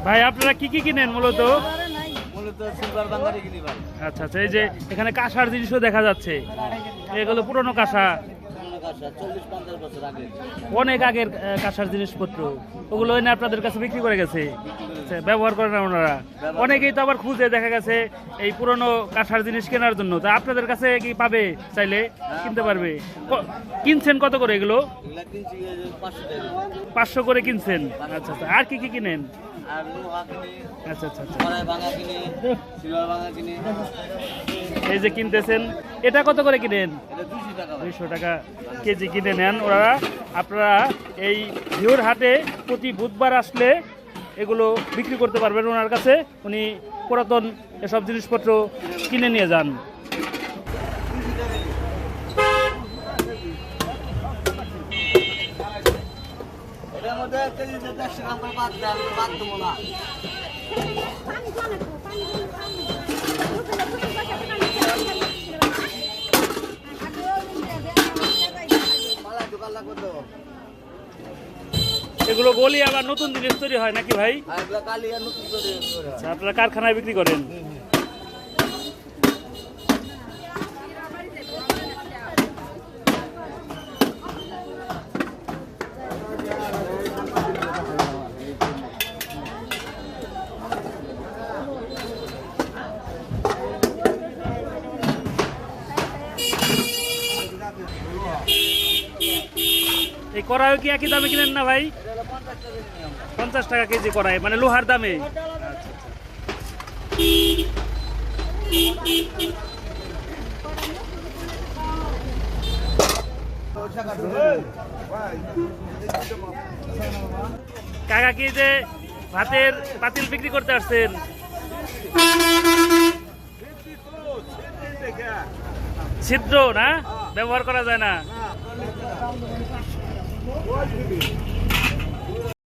ভাই আপনারা কি কি কিনেন মূলত? আচ্ছা আচ্ছা, এই যে এখানে কাঁসার জিনিসও দেখা যাচ্ছে, এগুলো পুরনো কাঁসা, অনেক আগের কাঁসার জিনিসপত্র, ওগুলো এনে আপনাদের কাছে বিক্রি করে গেছে, ব্যবহার করে না ওনারা। অনেকেই তো আবার খুঁজে দেখা গেছে এই পুরনো কাঁসার জিনিস কেনার জন্য, তা আপনাদের কাছে কি পাবে? চাইলে কিনতে পারবে। কিনছেন কত করে এগুলো? 500 করে কিনছেন। আচ্ছা আচ্ছা, আর কি কি কিনেন? আচ্ছা আচ্ছা আচ্ছা, এই যে কিনতেছেন, এটা কত করে কিনেন? 200 টাকা কেজি কিনে নেন ওরা। আপনারা এই ভিউর হাটে প্রতি বুধবার আসলে এগুলো বিক্রি করতে পারবেন ওনার কাছে, উনি পুরাতন এসব জিনিসপত্র কিনে নিয়ে যান। এগুলো গলি আবার নতুন জিনিস তৈরি হয় নাকি ভাই? আচ্ছা, আপনারা কারখানায় বিক্রি করেন? এই কড়াই কি একই দামে কিনেন না ভাই? 50 টাকা কেজি কড়াই, মানে লোহার দামে। কাকা কি যে ভাতের পাতিল বিক্রি করতে আসছেন? ছিদ্র না, ব্যবহার করা যায় না।